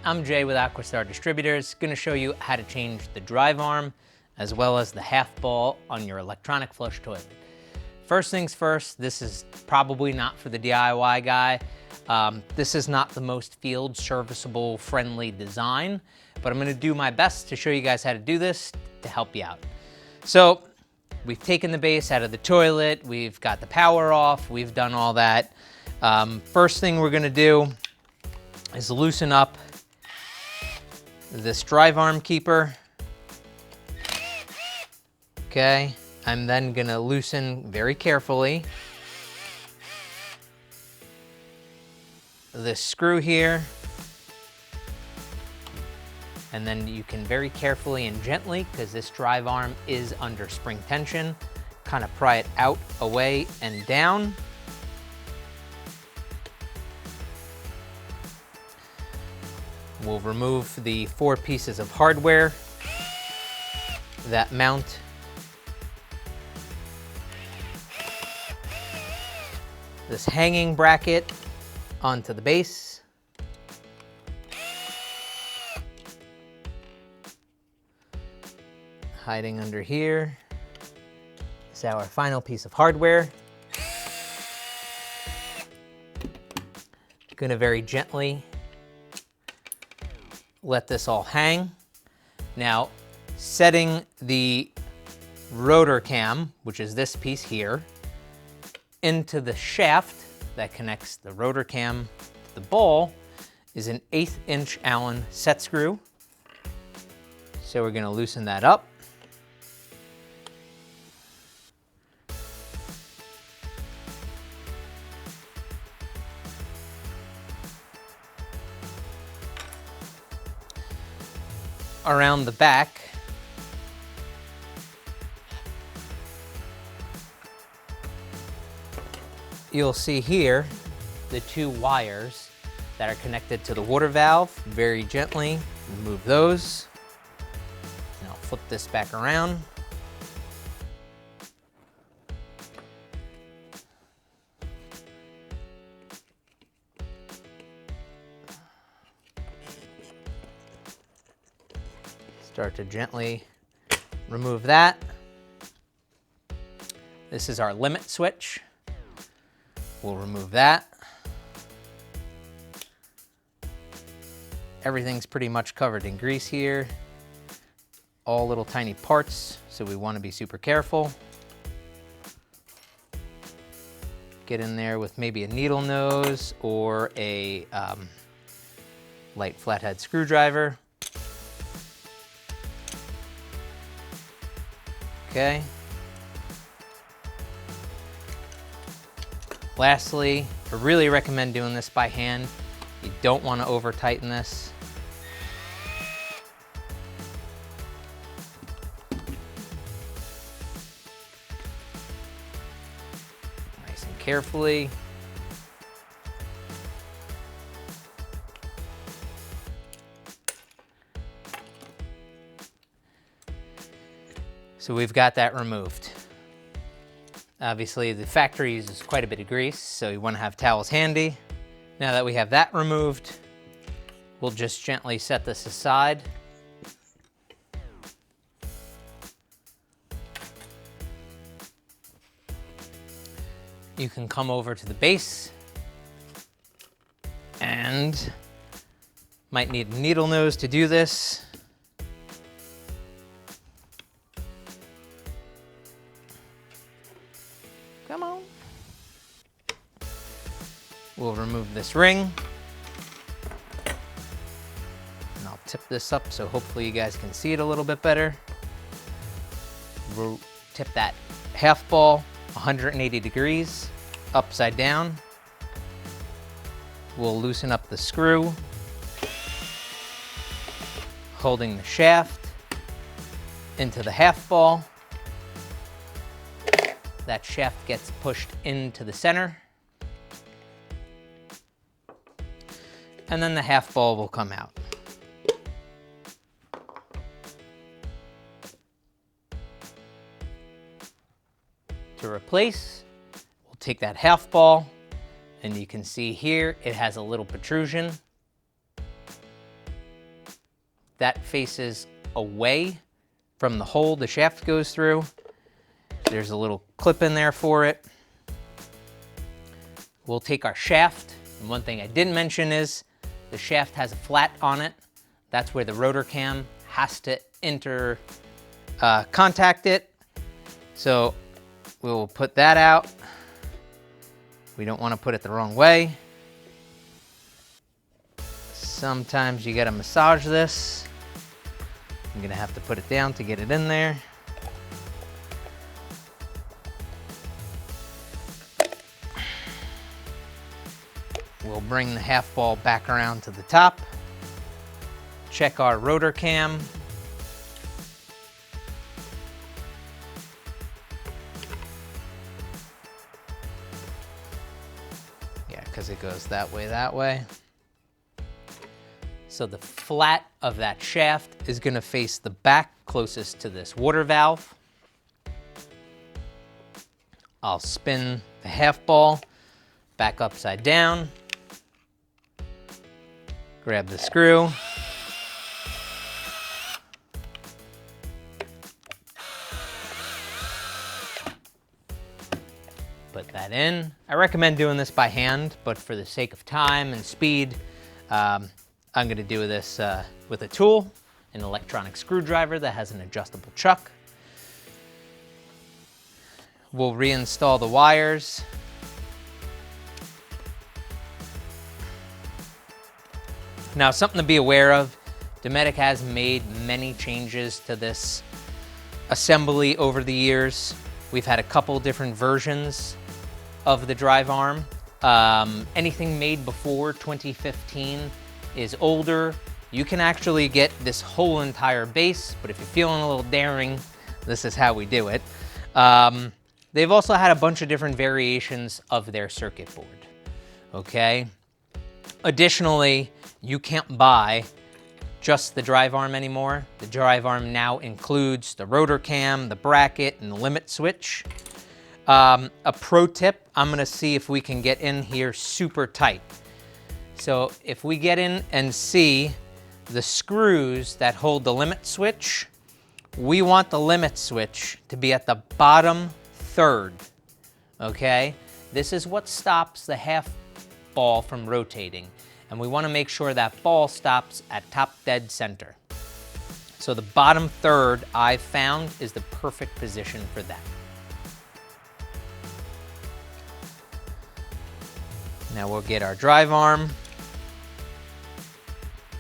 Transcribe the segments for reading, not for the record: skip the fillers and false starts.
I'm Jay with Aquastar Distributors. Going to show you how to change the drive arm as well as the half ball on your electronic flush toilet. First things first, this is probably not for the DIY guy. This is not the most field serviceable friendly design, but I'm going to do my best to show you guys how to do this to help you out. So we've taken the base out of the toilet, we've got the power off, we've done all that. First thing we're going to do is loosen up this drive arm keeper. Okay, I'm then going to loosen very carefully this screw here, and then you can very carefully and gently, because this drive arm is under spring tension, kind of pry it out, away, and down. We'll remove the 4 pieces of hardware that mount this hanging bracket onto the base. Hiding under here is our final piece of hardware. Gonna very gently let this all hang. Now, setting the rotor cam, which is this piece here, into the shaft that connects the rotor cam to the ball is an 1/8 inch Allen set screw. So we're gonna loosen that up. Around the back, you'll see here the 2 wires that are connected to the water valve. Very gently remove those. And I'll flip this back around. Start to gently remove that. This is our limit switch. We'll remove that. Everything's pretty much covered in grease here. All little tiny parts, so we want to be super careful. Get in there with maybe a needle nose or a light flathead screwdriver. Okay. Lastly, I really recommend doing this by hand. You don't want to over tighten this. Nice and carefully. So we've got that removed. Obviously the factory uses quite a bit of grease, so you want to have towels handy. Now that we have that removed, we'll just gently set this aside. You can come over to the base and might need a needle nose to do this. Come on. We'll remove this ring. And I'll tip this up so hopefully you guys can see it a little bit better. We'll tip that half ball 180 degrees upside down. We'll loosen up the screw, holding the shaft into the half ball. That shaft gets pushed into the center. And then the half ball will come out. To replace, we'll take that half ball, and you can see here it has a little protrusion. that faces away from the hole the shaft goes through. There's a little clip in there for it. We'll take our shaft, and one thing I didn't mention is the shaft has a flat on it. That's where the rotor cam has to contact it. So we'll put that out. We don't want to put it the wrong way. Sometimes you gotta massage this. I'm gonna have to put it down to get it in there. We'll bring the half ball back around to the top. Check our rotor cam. Yeah, because it goes that way. So the flat of that shaft is gonna face the back closest to this water valve. I'll spin the half ball back upside down. Grab the screw. Put that in. I recommend doing this by hand, but for the sake of time and speed, I'm gonna do this with a tool, an electronic screwdriver that has an adjustable chuck. We'll reinstall the wires. Now, something to be aware of, Dometic has made many changes to this assembly over the years. We've had a couple different versions of the drive arm. Anything made before 2015 is older. You can actually get this whole entire base, but if you're feeling a little daring, this is how we do it. They've also had a bunch of different variations of their circuit board, okay? Additionally, you can't buy just the drive arm anymore. The drive arm now includes the rotor cam, the bracket, and the limit switch. A pro tip, I'm gonna see if we can get in here super tight. So if we get in and see the screws that hold the limit switch, we want the limit switch to be at the bottom third, okay? This is what stops the half ball from rotating. And we want to make sure that ball stops at top dead center. So the bottom third I've found is the perfect position for that. Now we'll get our drive arm,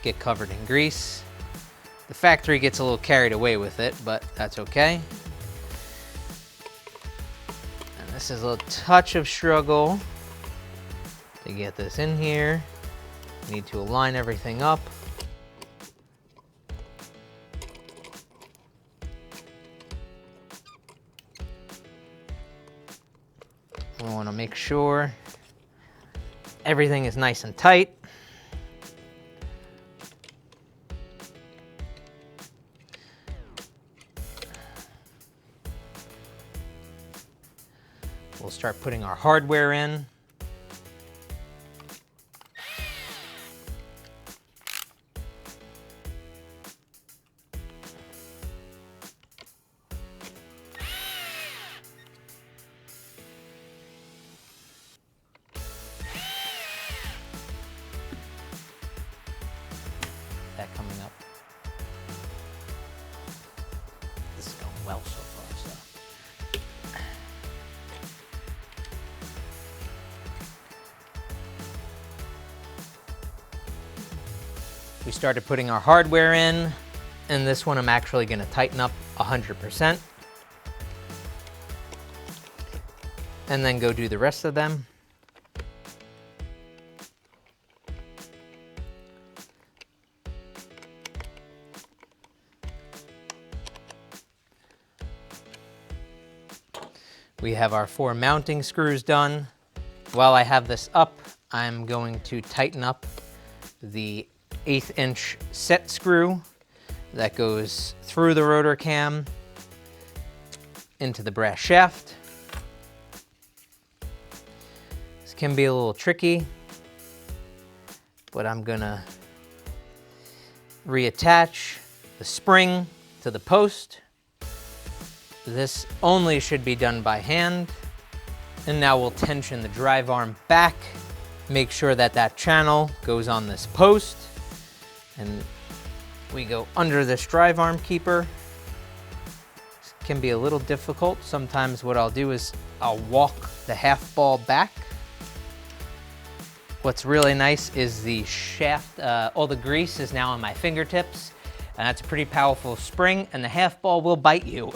get covered in grease. The factory gets a little carried away with it, but that's okay. And this is a little touch of struggle to get this in here. Need to align everything up. We want to make sure everything is nice and tight. We'll start putting our hardware in. That coming up. This is going well so far, so. We started putting our hardware in, and this one I'm actually going to tighten up 100%. And then go do the rest of them. We have our 4 mounting screws done. While I have this up, I'm going to tighten up the 1/8 inch set screw that goes through the rotor cam into the brass shaft. This can be a little tricky, but I'm gonna reattach the spring to the post. This only should be done by hand. And now we'll tension the drive arm back. Make sure that that channel goes on this post. And we go under this drive arm keeper. This can be a little difficult. Sometimes what I'll do is I'll walk the half ball back. What's really nice is the shaft, all the grease is now on my fingertips. And that's a pretty powerful spring, and the half ball will bite you.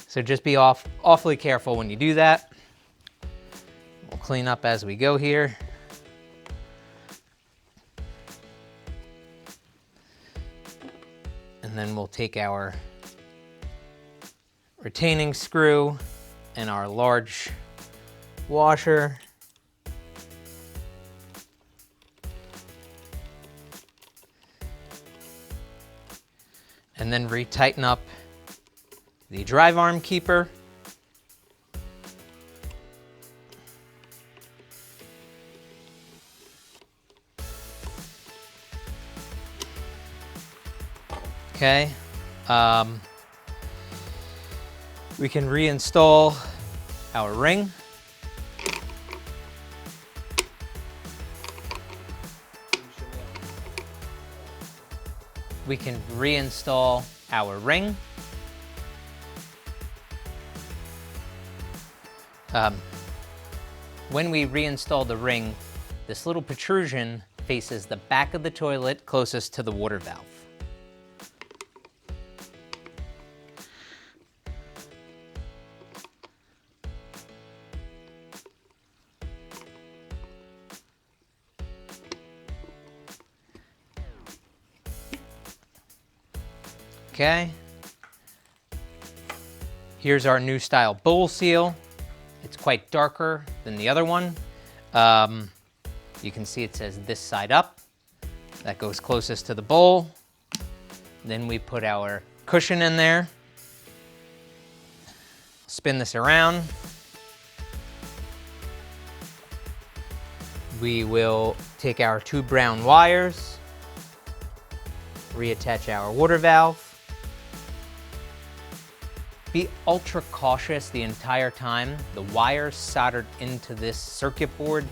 So just be awfully careful when you do that. We'll clean up as we go here. And then we'll take our retaining screw and our large washer. And then retighten up the drive arm keeper. Okay. We can reinstall our ring. We can reinstall our ring. When we reinstall the ring, this little protrusion faces the back of the toilet closest to the water valve. Okay. Here's our new style bowl seal. It's quite darker than the other one. You can see it says this side up. That goes closest to the bowl. Then we put our cushion in there. Spin this around. We will take our two brown wires, reattach our water valve. Be ultra cautious the entire time. The wires soldered into this circuit board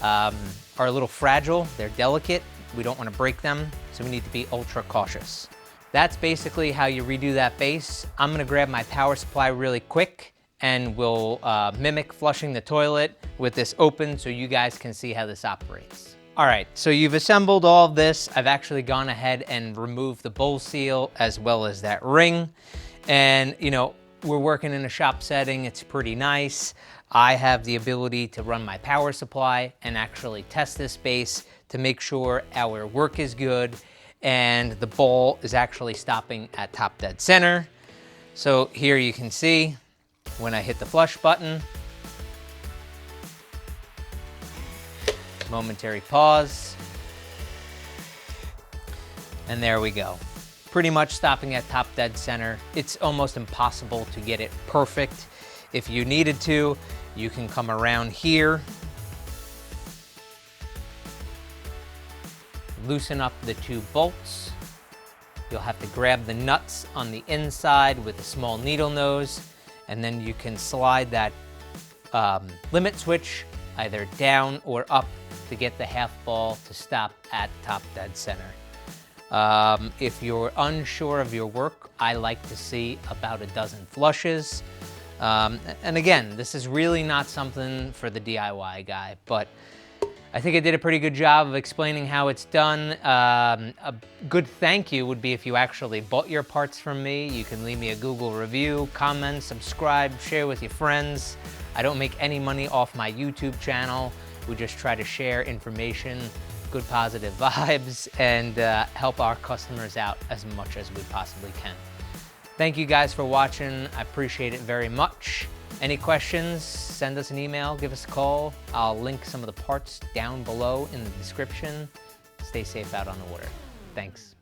are a little fragile. They're delicate. We don't want to break them, so we need to be ultra cautious. That's basically how you redo that base. I'm gonna grab my power supply really quick and we'll mimic flushing the toilet with this open so you guys can see how this operates. All right, so you've assembled all of this. I've actually gone ahead and removed the bowl seal as well as that ring. And you know, we're working in a shop setting, it's pretty nice. I have the ability to run my power supply and actually test this base to make sure our work is good and the ball is actually stopping at top dead center. So here you can see when I hit the flush button, momentary pause, and there we go. Pretty much stopping at top dead center. It's almost impossible to get it perfect. If you needed to, you can come around here, loosen up the two bolts. You'll have to grab the nuts on the inside with a small needle nose, and then you can slide that limit switch either down or up to get the half ball to stop at top dead center. If you're unsure of your work, I like to see about a dozen flushes. And again, this is really not something for the DIY guy, but I think I did a pretty good job of explaining how it's done. A good thank you would be if you actually bought your parts from me. You can leave me a Google review, comment, subscribe, share with your friends. I don't make any money off my YouTube channel. We just try to share information, good positive vibes, and help our customers out as much as we possibly can. Thank you guys for watching. I appreciate it very much. Any questions, send us an email, give us a call. I'll link some of the parts down below in the description. Stay safe out on the water. Thanks.